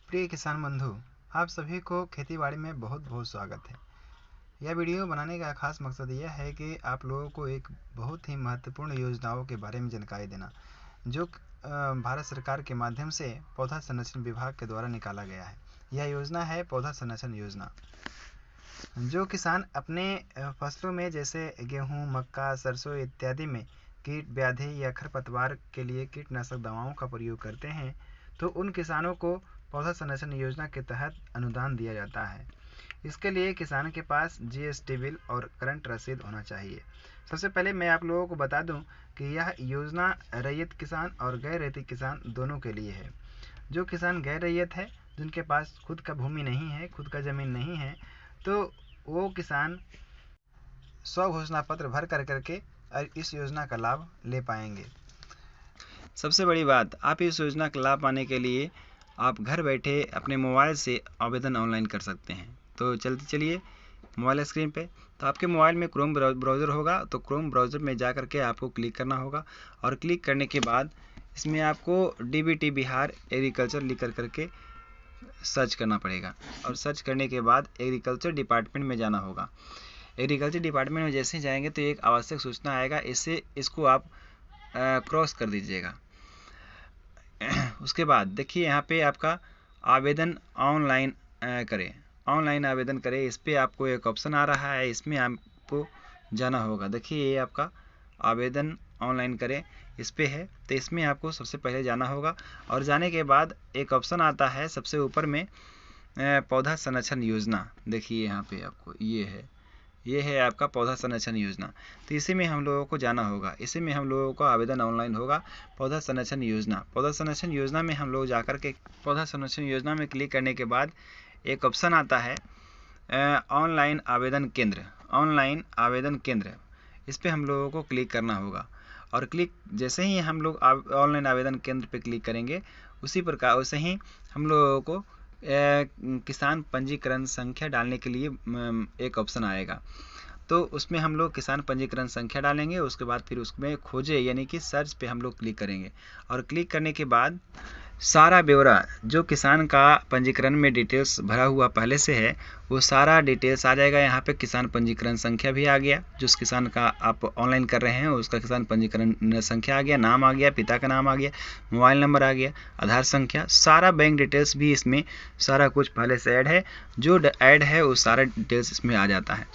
प्रिय किसान बंधु, आप सभी को खेतीबाड़ी में बहुत बहुत स्वागत है। यह वीडियो बनाने का खास मकसद यह है कि आप लोगों को एक बहुत ही महत्वपूर्ण योजनाओं के बारे में जानकारी देना, जो भारत सरकार के माध्यम से पौधा संरक्षण विभाग के द्वारा निकाला गया है। यह योजना है पौधा संरक्षण योजना। जो किसान अपने फसलों में जैसे गेहूँ, मक्का, सरसों इत्यादि में कीट, व्याधि या खरपतवार के लिए कीटनाशक दवाओं का प्रयोग करते हैं, तो उन किसानों को पौधा संरक्षण योजना के तहत अनुदान दिया जाता है। इसके लिए किसान के पास जीएसटी बिल और करंट रसीद होना चाहिए। सबसे पहले मैं आप लोगों को बता दूं कि यह योजना रैयत किसान और गैर रैयती किसान दोनों के लिए है। जो किसान गैर रैयत है, जिनके पास खुद का भूमि नहीं है, खुद का ज़मीन नहीं है, तो वो किसान स्वघोषणा पत्र भर करके इस योजना का लाभ ले पाएंगे। सबसे बड़ी बात, आप इस योजना का लाभ पाने के लिए आप घर बैठे अपने मोबाइल से आवेदन ऑनलाइन कर सकते हैं। तो चलिए मोबाइल स्क्रीन पे, तो आपके मोबाइल में क्रोम ब्राउज़र होगा, तो क्रोम ब्राउज़र में जा करके आपको क्लिक करना होगा और क्लिक करने के बाद इसमें आपको डीबीटी बिहार एग्रीकल्चर लिख करके सर्च करना पड़ेगा और सर्च करने के बाद एग्रीकल्चर डिपार्टमेंट में जाना होगा। एग्रीकल्चर डिपार्टमेंट में जैसे जाएंगे तो एक आवश्यक सूचना आएगा, इसको आप क्रॉस कर दीजिएगा। उसके बाद देखिए यहाँ पे आपका आवेदन ऑनलाइन करें, ऑनलाइन आवेदन करें, इस पर आपको एक ऑप्शन आ रहा है, इसमें आपको जाना होगा। देखिए ये आपका आवेदन ऑनलाइन करें इस पे है, तो इसमें आपको सबसे पहले जाना होगा और जाने के बाद एक ऑप्शन आता है सबसे ऊपर में पौधा संरक्षण योजना। देखिए यहाँ पे आपको ये है आपका पौधा संरक्षण योजना। तो इसी में हम लोगों को जाना होगा, इसी में हम लोगों को आवेदन ऑनलाइन होगा। पौधा संरक्षण योजना, पौधा संरक्षण योजना में हम लोग जाकर के पौधा संरक्षण योजना में क्लिक करने के बाद एक ऑप्शन आता है ऑनलाइन आवेदन केंद्र, ऑनलाइन आवेदन केंद्र। इस पर हम लोगों को क्लिक करना होगा और क्लिक जैसे ही हम लोग ऑनलाइन आवेदन केंद्र पे क्लिक करेंगे, उसी प्रकार वैसे ही हम लोगों को किसान पंजीकरण संख्या डालने के लिए एक ऑप्शन आएगा। तो उसमें हम लोग किसान पंजीकरण संख्या डालेंगे, उसके बाद फिर उसमें खोजे यानी कि सर्च पे हम लोग क्लिक करेंगे और क्लिक करने के बाद सारा ब्यौरा जो किसान का पंजीकरण में डिटेल्स भरा हुआ पहले से है, वो सारा डिटेल्स आ जाएगा। यहाँ पे किसान पंजीकरण संख्या भी आ गया, जिस किसान का आप ऑनलाइन कर रहे हैं उसका किसान पंजीकरण संख्या आ गया, नाम आ गया, पिता का नाम आ गया, मोबाइल नंबर आ गया, आधार संख्या, सारा बैंक डिटेल्स भी इसमें सारा कुछ पहले से ऐड है। जो ऐड है वो सारा डिटेल्स इसमें आ जाता है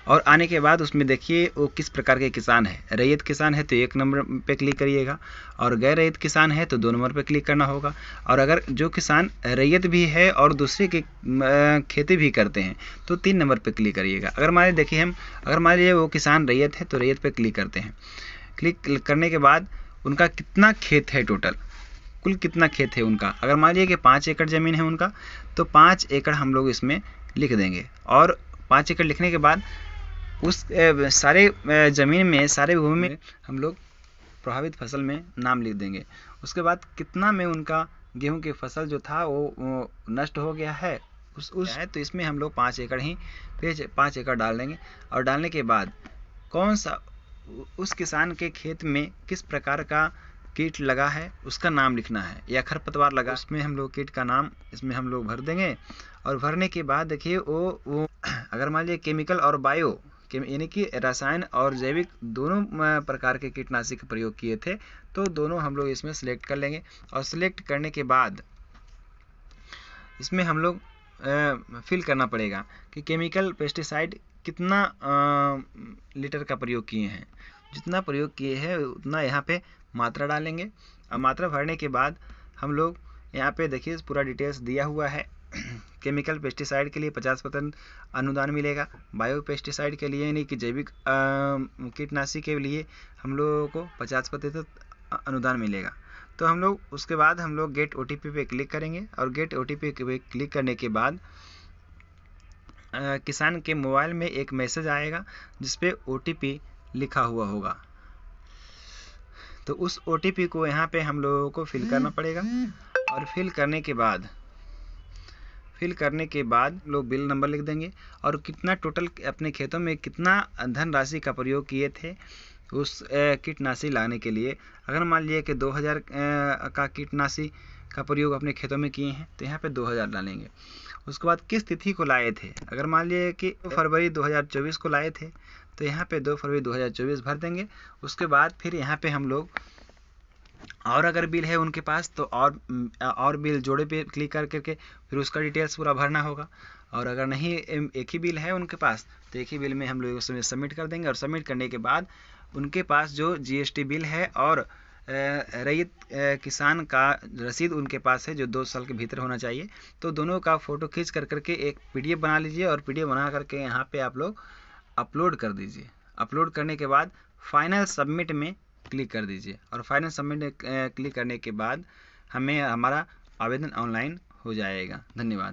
और आने के बाद उसमें देखिए वो किस प्रकार के किसान है। रैयत किसान है तो 1 नंबर पे क्लिक करिएगा और गैर रैयत किसान है तो 2 नंबर पे क्लिक करना होगा। और अगर जो किसान रैयत भी है और दूसरे की खेती भी करते हैं तो 3 नंबर पे क्लिक करिएगा। अगर मान लीजिए वो किसान रैयत है तो रैयत पे क्लिक करते हैं। क्लिक करने के बाद उनका कितना खेत है, टोटल कुल कितना खेत है उनका, अगर मान लीजिए कि 5 एकड़ ज़मीन है उनका, तो 5 एकड़ हम लोग इसमें लिख देंगे और 5 एकड़ लिखने के बाद उस सारे ज़मीन में, सारे भूमि में हम लोग प्रभावित फसल में नाम लिख देंगे। उसके बाद कितना में उनका गेहूं की फसल जो था वो नष्ट हो गया है है, तो इसमें हम लोग 5 एकड़ ही फिर 5 एकड़ डाल देंगे और डालने के बाद कौन सा उस किसान के खेत में किस प्रकार का कीट लगा है उसका नाम लिखना है, या खरपतवार लगा उसमें हम लोग कीट का नाम इसमें हम लोग भर देंगे। और भरने के बाद देखिए वो अगर मान लीजिए केमिकल और बायो यानी कि रसायन और जैविक दोनों प्रकार के कीटनाशक का प्रयोग किए थे, तो दोनों हम लोग इसमें सिलेक्ट कर लेंगे और सिलेक्ट करने के बाद इसमें हम लोग फिल करना पड़ेगा कि केमिकल पेस्टिसाइड कितना लीटर का प्रयोग किए हैं। जितना प्रयोग किए हैं उतना यहाँ पे मात्रा डालेंगे और मात्रा भरने के बाद हम लोग यहाँ पे देखिए पूरा डिटेल्स दिया हुआ है। केमिकल पेस्टिसाइड के लिए 50% अनुदान मिलेगा, बायो पेस्टिसाइड के लिए यानी कि जैविक कीटनाशी के लिए हम लोगों को 50% अनुदान मिलेगा। तो हम लोग उसके बाद हम लोग गेट ओटीपी पे क्लिक करेंगे और गेट ओटीपी पे क्लिक करने के बाद किसान के मोबाइल में एक मैसेज आएगा जिसपे ओटीपी लिखा हुआ होगा। तो उस ओटीपी को यहाँ पे हम लोगों को फिल करना पड़ेगा और फिल करने के बाद लोग बिल नंबर लिख देंगे और कितना टोटल अपने खेतों में कितना धनराशि का प्रयोग किए थे उस कीटनाशी लाने के लिए। अगर मान लीजिए कि 2000 का कीटनाशी का प्रयोग अपने खेतों में किए हैं, तो यहाँ पे 2000 डालेंगे। उसके बाद किस तिथि को लाए थे, अगर मान लिए कि फरवरी 2024 को लाए थे, तो यहाँ पे 2 फरवरी 2024 भर देंगे। उसके बाद फिर यहाँ पे हम लोग और अगर बिल है उनके पास तो और बिल जोड़े पे क्लिक करके फिर उसका डिटेल्स पूरा भरना होगा। और अगर नहीं एक ही बिल है उनके पास तो एक ही बिल में हम लोग उसमें सबमिट कर देंगे। और सबमिट करने के बाद उनके पास जो GST बिल है और रैयत किसान का रसीद उनके पास है जो 2 साल के भीतर होना चाहिए, तो दोनों का फ़ोटो खींच करके एक PDF बना लीजिए और PDF बना करके यहाँ पे आप लोग अपलोड कर दीजिए। अपलोड करने के बाद फाइनल सबमिट में क्लिक कर दीजिए। और फाइनल सबमिट क्लिक करने के बाद हमारा आवेदन ऑनलाइन हो जाएगा। धन्यवाद।